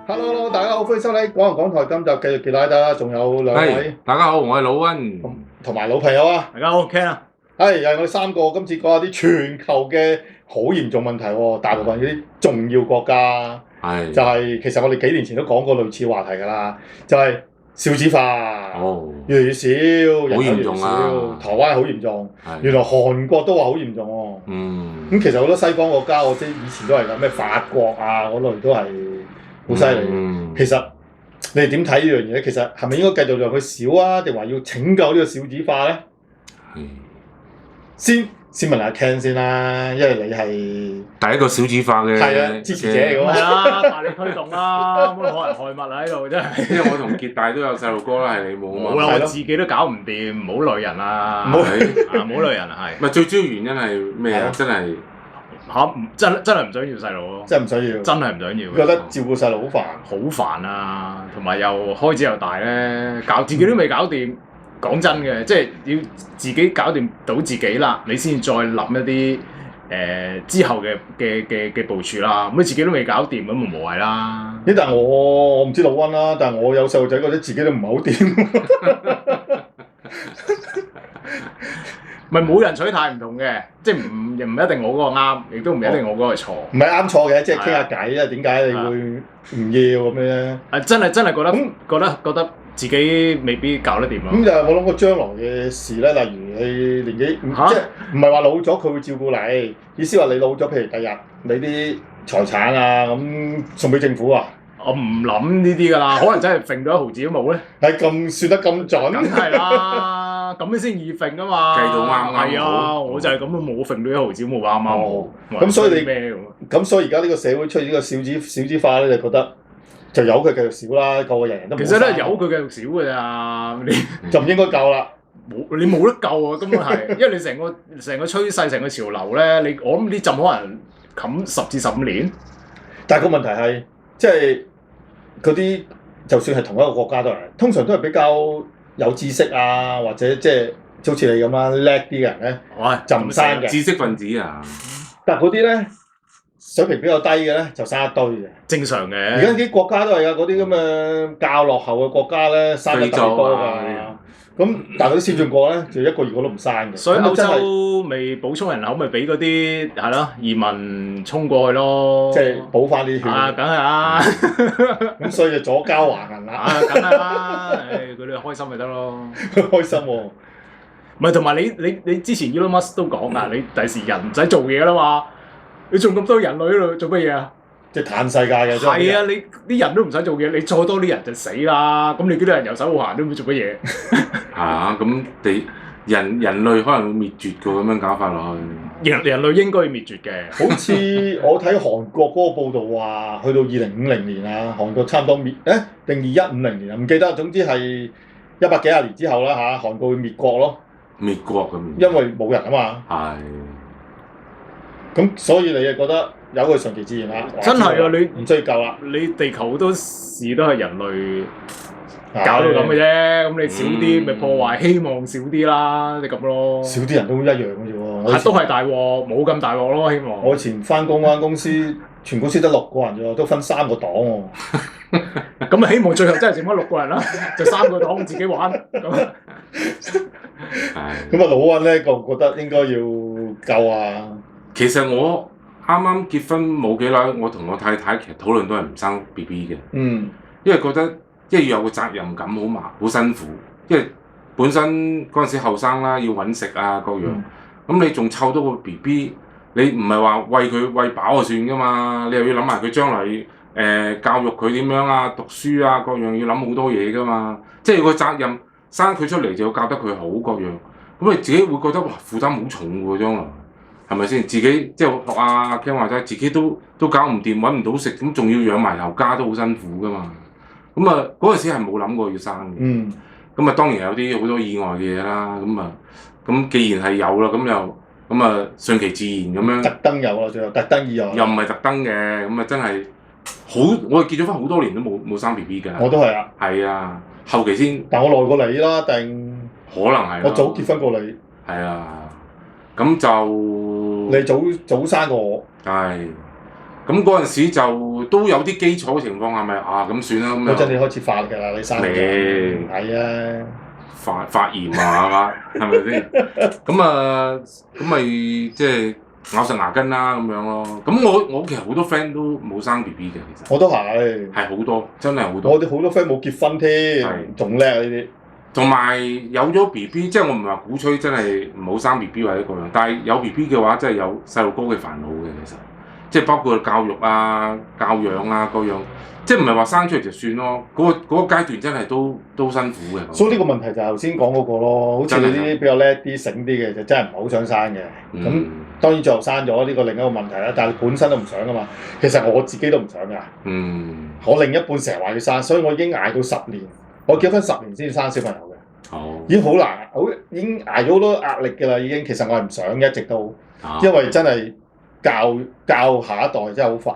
Hello，大家好，歡迎收睇廣行港台，今集繼續傑拉德，仲有兩位，大家好，我係老溫，同埋老朋友啊，大家好 Ken 啊，又係我哋三個，今次講下啲全球嘅好嚴重問題喎，大部分嗰啲重要國家，就係其實我哋幾年前都講過類似話題㗎啦，就係少子化，越嚟越少，人口越嚟越少，台灣好嚴重，原來韓國都話好嚴重喎，咁其實好多西方國家，我知以前都係咁，咩法國啊嗰類都係。好犀利，其實你哋點睇呢樣嘢？其實係咪應該繼續讓佢少啊，定話要拯救呢個少子化咧？先問下 Ken 先啦，因為你係第一個少子化嘅支持者嚟㗎嘛。係啊，大力推動啦，冇可能害物喺度真係。因為我同傑大都有細路哥啦，係你冇啊嘛。冇啦，我自己都搞唔掂，唔好累人啊！唔好累人啊，係。唔係最主要原因係咩啊？真係真係唔想要細路咯。真係唔想要。真係唔想要。覺得照顧細路好煩。好煩啊！同埋又開始又大咧，搞自己都未搞掂。講真嘅，即係要自己搞掂到自己啦，你先再諗一啲之後嘅部署啦。咁你自己都未搞掂，咁咪無謂啦。但係我唔知老溫啦，但係我有細路仔覺得自己都唔係好掂。咪冇人取態唔同嘅，即係唔一定我嗰個啱，亦都唔一定我嗰個錯。唔係啱錯嘅，即係傾下偈啊！點解你會唔要咁樣咧？真係覺得自己未必搞得掂咯。咁就我諗過將來嘅事咧，例如你年紀即係唔係話老咗佢會照顧你，意思話你老咗，譬如第日你啲財產啊咁送俾政府啊。我唔諗呢啲㗎啦，可能真係揈到一毫子都冇咧。係咁算得咁準？梗係啦，咁樣先易揈啊嘛。計到啱啱。係啊，我就係咁都冇揈到一毫子冇啱啱好。咁所以你咩咁所以而家呢個社會出現呢個少子化咧，就覺得就由佢繼續少啦，個個人人都冇。其實都係由佢繼續少㗎咋，你就唔應該救啦。你冇得救啊！根本係，因為你成個趨勢、成個潮流咧，我諗呢陣可能冚10至15年。但係個問題係，即係嗰啲就算係同一個國家都係，通常都係比較有知識啊，或者即係好似你咁啦，叻啲嘅人咧，就唔生嘅。知識分子啊！但係嗰啲咧水平比較低嘅咧，就生一堆嘅。正常嘅。而家啲國家都係㗎，嗰啲咁嘅較落後嘅國家咧，生得特別多㗎。咁但係嗰啲先進國咧，就一個二個都唔生嘅。所以歐洲未補充人口，咪俾嗰啲係咯移民衝過去咯。即係補翻啲血。梗係啦。咁所以就左膠華人啦。梗係啦，佢哋開心咪得咯。開心喎。唔係同埋你之前 Elon Musk 都講㗎，你第時人唔使做嘢啦嘛，你仲咁多人類喺度做乜嘢啊？即係嘆世界嘅。係啊，你啲人都唔使做嘢，你再多啲人就死啦。咁你幾多人遊手好閒都唔會做乜嘢？咁人類可能會滅絕㗎，咁樣搞法落去。人類應該要滅絕嘅。好似我睇韓國嗰個報道話，去到2050年啊，韓國差唔多滅定2150年啊，唔記得，總之係100幾廿年之後啦嚇，韓國會滅國咯。滅國咁。因為冇人啊嘛。係。咁所以你就覺得有佢順其自然啦。真係啊！你唔追究啦。你地球好多事都係人類搞到咁嘅啫。咁你少啲咪破壞，希望少啲啦，你咁咯。少啲人都一樣嘅啫喎。都係大鑊，冇咁大鑊咯，希望。我以前翻工間公司，全公司得6個人啫喎，都分3個黨喎。咁啊，希望最後真係剩翻6個人啦，就3個黨自己玩咁。咁啊，老溫咧覺唔覺得應該要救啊？其實我啱啱結婚冇幾耐，我同我太太其實討論都係唔生 BB 嘅。因為覺得要有個責任感，好辛苦。因為本身嗰陣時後生啦，要揾食啊各樣。咁你仲湊多個 BB，你唔係話餵佢餵飽就算㗎嘛？你又要諗埋佢將來教育佢點樣啊、讀書啊各樣，要諗好多嘢㗎嘛。即係有個責任，生佢出嚟就要教得佢好各樣。咁你自己會覺得哇負擔好重喎，將來。係咪先？自己即係學阿 Ken 話齋，自己都搞唔掂，揾唔到食，咁仲要養埋頭家都好辛苦噶嘛。咁啊嗰陣時係冇諗過要生嘅。咁啊當然有啲好多意外嘅嘢啦。咁既然係有啦，咁啊順其自然咁樣。特登有啊，最後特登意外。又唔係特登嘅，咁啊真係好，我哋結咗婚好多年都冇生 BB 㗎。我都係啊。係啊，後期先。但我耐過你啦，定可能係。我早結婚過你。係啊，咁就你早生過我。係。咁嗰陣時就都有啲基礎嘅情況，係咪啊？咁算啦，咁嗰陣你開始發㗎啦，你生嘅。係啊。發炎啊，係咪先？咁咪即係咬實牙根啦，咁樣咯。咁我其實好多 friend 都冇生 BB 嘅，其實。我都係。係好多，真係好多。我哋好多 friend 冇結婚添，仲叻呢啲。同埋有咗 BB，即係我唔係話鼓吹真係唔好生 BB 或者各樣，但係有 BB 嘅話，真係有細路哥嘅煩惱嘅，其實。即係包括教育啊、教養啊各樣。即係唔係話生出嚟就算咯，嗰個階段真係都辛苦嘅。所以呢個問題就係頭先講嗰個咯，好似你啲比較叻啲、醒啲嘅，就真係唔係好想生嘅。咁當然最後生咗呢個另一個問題啦，但係本身都唔想噶嘛。其實我自己都唔想㗎。我另一半成日話要生，所以我已經捱到10年，我結婚10年先至生小朋友嘅。已經好難，已經捱咗好多壓力㗎啦。已經其實我係唔想一直都，因為真係教下一代真係好煩。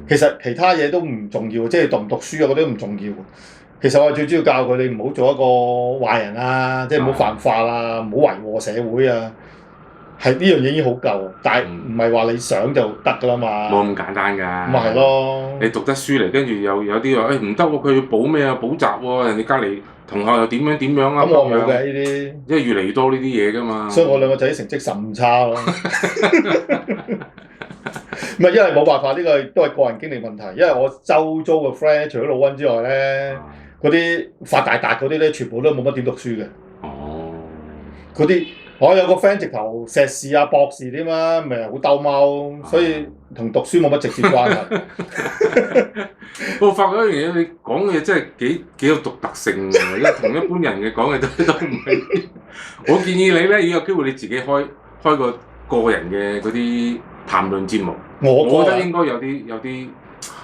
其實其他嘢都唔重要，即係讀唔讀書啊嗰啲唔重要。其實我係最主要教佢哋唔好做一個壞人啊，即係唔好犯法啊，唔好為禍社會啊。係呢樣嘢已經好夠，但係唔係話你想就得㗎啦嘛。冇咁簡單㗎。咪係咯。你讀得書嚟，跟住有啲話唔得喎，佢要補咩啊？補習喎，人哋隔離同學又點樣啊？咁我冇嘅呢啲。因為越嚟越多呢啲嘢㗎嘛。所以我兩個仔成績甚差咯。唔係，因為冇辦法，呢個都係個人經歷問題。因為我周遭嘅 friend 除咗老溫之外咧，嗰啲發大達嗰啲咧，全部都冇乜點讀書嘅。嗰啲我有個 friend 直頭碩士啊、博士添啦，咪好兜踎，所以同讀書冇乜直接關係。我發覺一樣嘢，你講嘅嘢真係幾有獨特性㗎，因為同一般人嘅講嘅都唔係。我建議你咧，如果有機會你自己開個人嘅嗰啲談論節目，我覺得應該有啲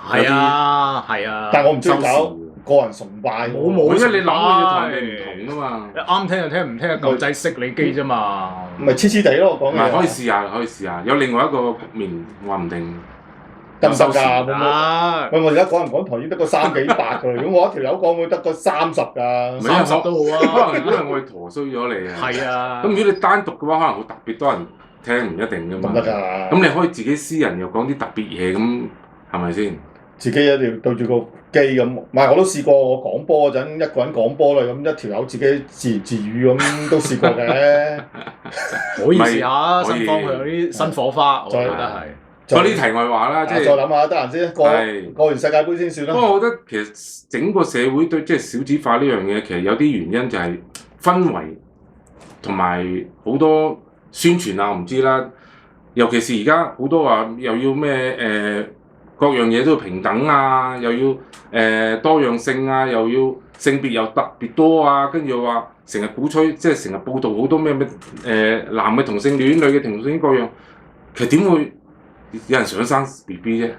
係啊。但係我唔中意搞個人崇拜，冇因為你諗嘅嘢同人哋唔同㗎嘛。啱聽就聽，唔聽就舊仔熄你機啫嘛。咪黐黐地咯，我講嘅。唔係可以試下，有另外一個局面話唔定。得唔得㗎？喂，我而家講唔講台已經得個3幾8㗎啦。如果我一條友講，會得個30㗎。30都好啊。可能因為我係陀衰咗你啊。係啊。咁如果你單獨嘅話，可能會特別多人聽，唔一定㗎嘛。得㗎。咁你可以自己私人又講啲特別嘢，咁係咪先？自己一定要對住個機咁，唔係我都試過。我講波嗰陣，一個人講波啦，咁一條友自己自言自語咁都試過嘅。可以試下新方向啲新火花，我覺得係。嗰啲題外話啦，即係再諗下得閒先，過完世界盃先算啦。不過我覺得其實整個社會對即係少子化呢樣嘢，其實有啲原因就係氛圍同埋好多宣傳啊，我唔知啦。尤其是而家好多話又要咩各樣嘢都要平等啊，又要多樣性啊，又要性別又特別多啊，跟住又話成日鼓吹，即係成日報道好多咩男嘅同性戀、女嘅同性戀各樣，其實點會有人想生 BB 啫？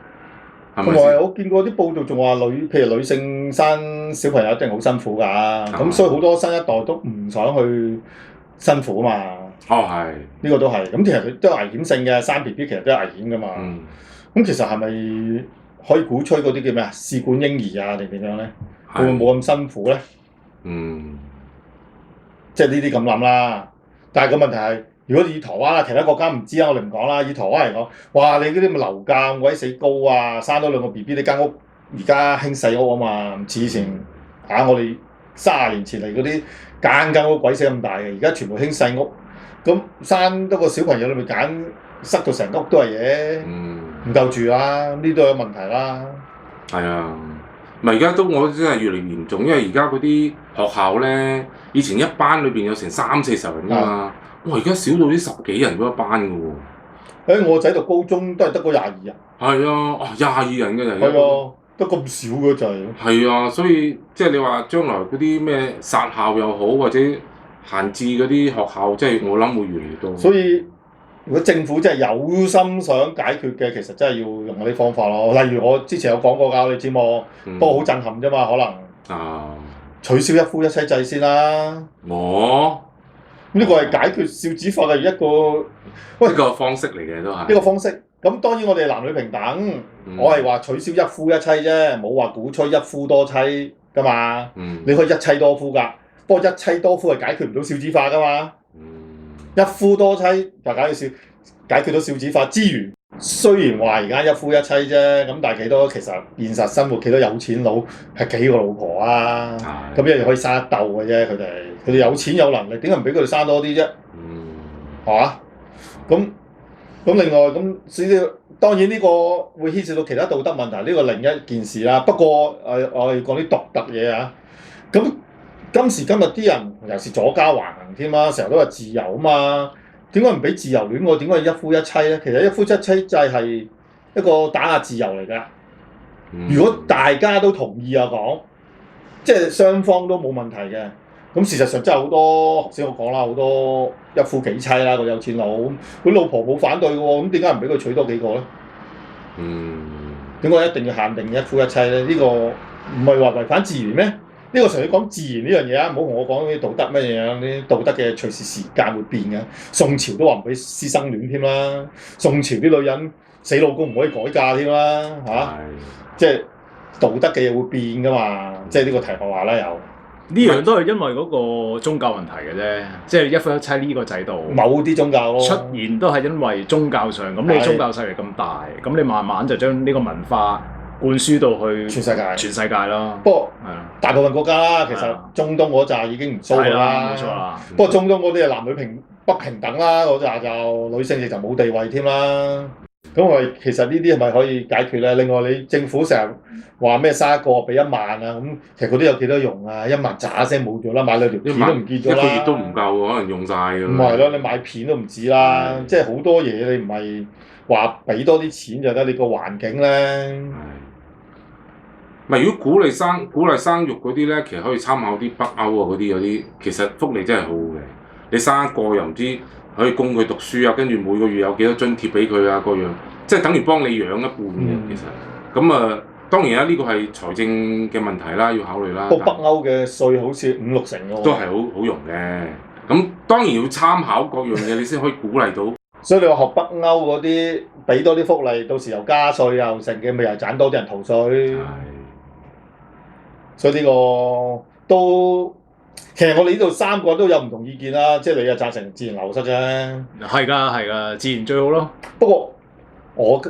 同埋我見過啲報道仲話譬如女性生小朋友一定好辛苦㗎，咁所以好多新一代都唔想去辛苦啊嘛。係。呢個都係，咁其實佢都有危險性嘅，生 BB 其實都有危險㗎嘛。咁其實係咪可以鼓吹嗰啲叫咩啊？試管嬰兒啊定點樣咧？會唔會冇咁辛苦咧？即係呢啲咁諗啦。但係個問題係，如果以台灣啊，其他國家唔知啊，我哋唔講啦。以台灣嚟講，哇！你嗰啲咪樓價咁鬼死高啊，生多2個 BB，你間屋而家興細屋啊嘛，唔似以前我哋30年前嚟嗰啲間屋鬼死咁大嘅，而家全部興細屋。咁生多個小朋友，你咪塞到成屋都係嘢。唔夠住啦，呢都有問題啦。係啊，咪而家我真係越嚟越嚴重，因為而家嗰啲學校咧，以前一班裏邊有成30-40人㗎嘛，哇！而家少到啲10幾人嗰一班㗎喎。我仔讀高中都係得個22人。係啊，22人嘅人。係啊，得咁少嘅就係。係啊，所以即係你話將來嗰啲咩殺校又好，或者閒置嗰啲學校，即係我諗會越嚟越多。所以如果政府真係有心想解決嘅，其實真係要用嗰啲方法咯。例如我之前有講過㗎，你知冇？不過好震撼啫嘛，可能。取消一夫一妻制先啦。呢個係解決少子化嘅一個方式嚟嘅都係。呢個方式，咁當然我哋男女平等，我係話取消一夫一妻啫，冇話鼓吹一夫多妻㗎嘛。你可以一妻多夫㗎，不過一妻多夫係解決唔到少子化㗎嘛。一夫多妻就解決到少子化之餘，雖然話而家一夫一妻啫，咁但係幾多其實現實生活幾多有錢佬係幾個老婆啊？咁一樣可以生一竇嘅啫，佢哋有錢有能力，點解唔俾佢哋生多啲啫？係嘛？咁另外咁當然呢個會牽涉到其他道德問題，呢個另一件事啦。不過我哋講啲獨特嘢啊。咁今時今日啲人尤其是左膠橫行添啦，成日都話自由啊嘛。點解唔俾自由戀愛？點解係一夫一妻咧？其實一夫一妻制係一個打壓自由嚟㗎。如果大家都同意講，即係雙方都冇問題嘅，咁事實上真係好多，頭先我講啦，好多一夫幾妻啦，個有錢佬，佢老婆冇反對嘅喎，咁點解唔俾佢娶多幾個咧？點解一定要限定一夫一妻咧？呢個唔係話違反自然咩？呢個純粹講自然呢樣嘢啊！唔好同我講啲道德乜嘢啊！啲道德嘅隨時間會變嘅。宋朝都話唔俾師生戀添啦，宋朝啲女人死老公唔可以改嫁添啦，嚇！即係道德嘅嘢會變噶嘛，即係呢個題外話啦又。呢樣都係因為嗰個宗教問題嘅啫，即係一夫一妻呢個制度。某啲宗教咯。出現都係因為宗教上，咁你宗教勢力咁大，咁你慢慢就將呢個文化灌輸到去全世界咯。不過大部分國家啦，其實中東嗰扎已經唔騷㗎啦。冇錯啦。不過中東嗰啲係男女不平等啦，嗰扎就女性亦就冇地位添啦。咁其實呢啲係咪可以解決咧？另外你政府成日話咩生一個俾1萬啊，咁其實嗰啲有幾多用啊？1萬喳聲冇咗啦，買2條片都唔見咗啦。1個月都唔夠，可能用晒㗎。唔係咯，你買片都唔止啦，即係好多嘢你唔係話俾多啲錢就得，你個環境咧。唔係，如果鼓勵生育嗰啲咧，其實可以參考啲北歐啊嗰啲，有啲其實福利真係好嘅。你生一個又唔知可以供佢讀書啊，跟住每個月有幾多津貼俾佢啊，各樣即係等於幫你養一半嘅。其實咁當然啦，呢個係財政嘅問題啦，要考慮啦。不過北歐嘅稅好似5-6成喎。都係好用嘅。咁當然要參考各樣嘢，你先可以鼓勵到。所以你話學北歐嗰啲，俾多啲福利，到時又加稅又成嘅，咪又賺多啲人逃稅。所以呢個都，其實我哋呢度3個都有唔同意見啦，即係你又贊成自然流失啫。係㗎，自然最好咯。不過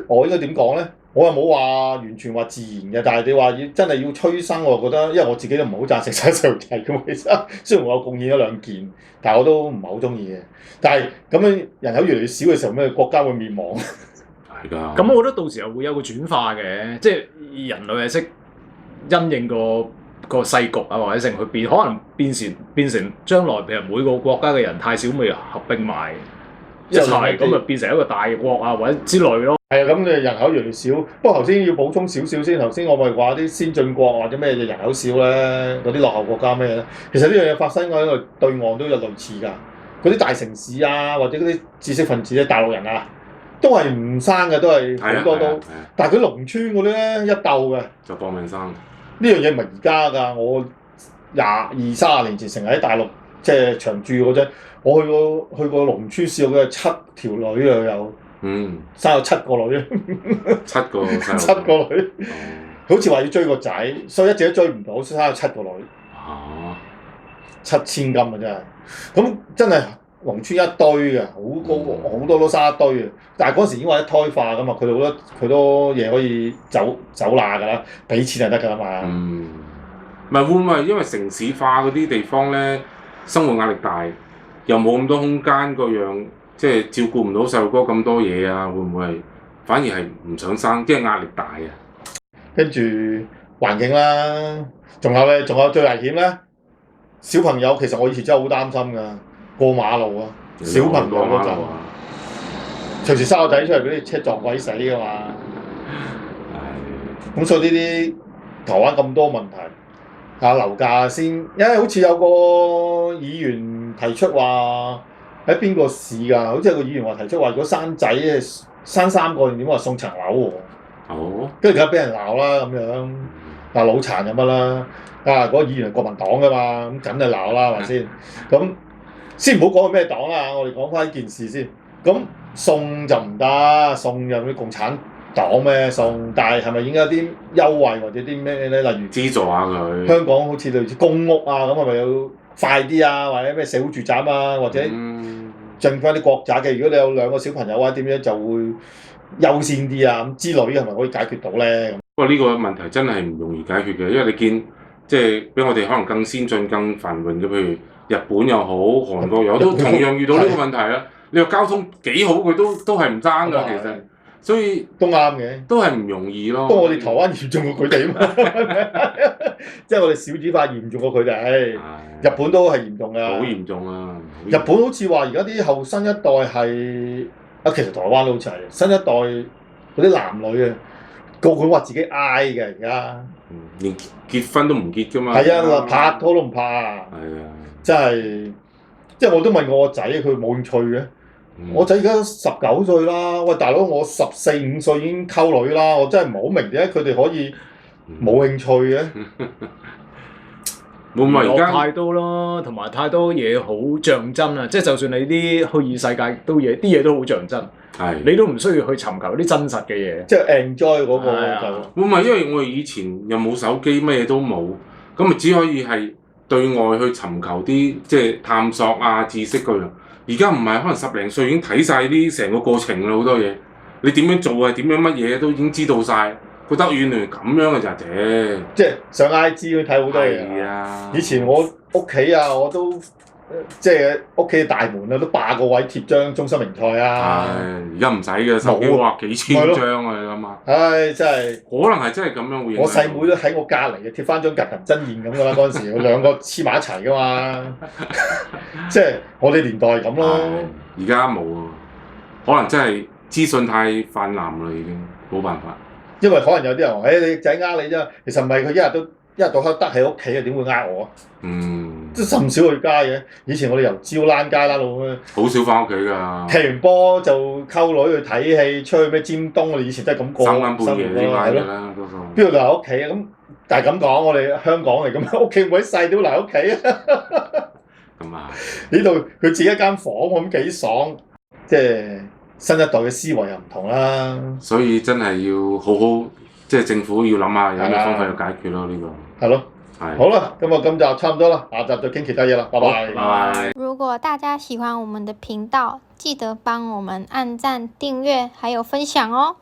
我應該點講咧？我又冇話完全話自然嘅，但係你話真係要催生，我覺得，因為我自己都唔係好贊成生細路仔咁，其實雖然我有貢獻1-2件，但係我都唔係好中意嘅。但係咁樣人口越嚟越少嘅時候，咩國家會滅亡？係㗎。咁我覺得到時候會有個轉化嘅，即係人類係識因應個世局啊，或者成去變，可能變成將來譬如每個國家嘅人太少，咪合併埋一齊，咁啊變成一個大國啊，或者之類咯。係啊，咁你人口越嚟越少。不過頭先要補充少少先，頭先我咪話啲先進國或者咩嘅人口少咧，嗰啲落後國家咩咧？其實呢樣嘢發生喺個對岸都有類似㗎。嗰啲大城市啊，或者嗰啲知識分子咧，大陸人啊，都係唔生嘅，都係好多都。但係佢農村嗰啲咧，一竇嘅就搏命生。呢樣嘢唔係而家㗎，我20-30年前成日喺大陸即係長住嗰陣，我去過農村試過，佢係7條女啊有，生咗7個女，7個7個女，好似話要追個仔，所以一直都追唔到，生咗7個女，7千金啊真係，咁真係農村一堆嘅，好多都生一堆嘅，但係嗰時已經話一胎化㗎嘛，佢哋好多嘢可以走罅㗎啦，俾錢就得㗎啦嘛。唔係會唔會因為城市化嗰啲地方咧，生活壓力大，又冇咁多空間嗰樣，即係照顧唔到細路哥咁多嘢啊？會唔會係反而係唔想生，即係壓力大啊？跟住環境啦，仲有最危險咧，小朋友其實我以前真係好擔心㗎。過馬路啊！小朋友嗰陣，隨時生個仔出嚟俾啲車撞鬼死㗎嘛。咁所以呢啲台灣咁多問題，樓價先，因為好似有個議員提出話喺邊個市㗎？好似有個議員話提出話，如果生仔生3個定點話送層樓喎。跟住而家俾人鬧啦咁樣，嗱腦殘就乜啦？嗰個議員係國民黨㗎嘛，咁梗係鬧啦，係咪先？咁先唔好講佢咩黨啦，我哋講翻呢件事先。咁送就唔得，送入啲共產黨咩送，但係係咪應該有啲優惠或者啲咩咧？例如資助下佢。香港好似類似公屋啊，咁係咪要快啲啊？或者咩社會住宅啊，或者剩翻啲國宅嘅？如果你有2個小朋友啊，點樣就會優先啲啊咁之類，係咪可以解決到咧？不過呢個問題真係唔容易解決嘅，因為你見即係比我哋可能更先進、更繁榮嘅，譬如日本又好、韓國又好，都同樣遇到呢個問題啦。你話交通幾好，佢都係唔爭㗎，其實。所以都啱嘅，都係唔容易咯。不過我哋台灣嚴重過佢哋啊嘛，即係我哋少子化嚴重過佢哋。日本都係嚴重㗎。好嚴重啊！日本好似話而家啲後生一代係其實台灣都好似係新一代嗰啲男女啊，個個話自己嗌嘅而家。連結婚都唔結㗎嘛。係啊，拍拖都唔拍啊。係啊。真係，即係我都問過我仔，佢冇興趣嘅。我仔而家19歲啦，喂大佬，我14、15歲已經溝女啦，我真係唔係好明點解佢哋可以冇興趣嘅。會唔會而家太多咯，同埋太多嘢好象真啊！即係就算你啲虛擬世界啲嘢都好象真，你都唔需要去尋求啲真實嘅嘢。即係 enjoy 嗰個就。會唔會因為我哋以前又冇手機，乜嘢都冇，咁咪只可以係對外去尋求啲即係探索啊知識嗰樣。而家唔係，可能10零歲已經睇晒啲成個過程啦，好多嘢。你點樣做啊？點樣乜嘢都已經知道晒。覺得原來咁樣嘅就係即係上 IG 去睇好多嘢。係啊！以前我屋企啊，我都即係屋企大門啊，都霸個位貼張中心名菜啊。而家唔使嘅，手機哇幾千張啊！你諗下。唉，真係。可能係真係咁樣會影響。我細妹都喺我隔離嘅，貼翻張近藤真彥咁噶啦，嗰陣時2個黐埋一齊噶嘛。即係我哋年代係咁咯。而家冇啊，可能真係資訊太泛濫啦，已經冇辦法。因為可能有啲人話，你仔呃你啫，其實唔係，佢一日到黑得喺屋企啊，點會呃我啊？即係甚少去街嘅。以前我哋由朝躝街躝到咩？好少翻屋企㗎。踢完波就溝女去睇戲，出去咩尖東，我哋以前都係咁過。3更半夜先翻㗎啦，嗰個。邊度留喺屋企啊？咁但係咁講，我哋香港嚟咁，屋企咁鬼細，點會留喺屋企啊？咁啊！呢度佢自己一間房，咁幾爽，即係。新一代嘅思維又唔同啦，所以真係要好好，即係政府要諗下有咩方法去解決咯，呢個。係咯，係。好啦，咁今集差唔多啦，下集再傾其他嘢啦，拜拜。拜拜。如果大家喜歡我們的頻道，記得幫我們按讚、訂閱還有分享哦。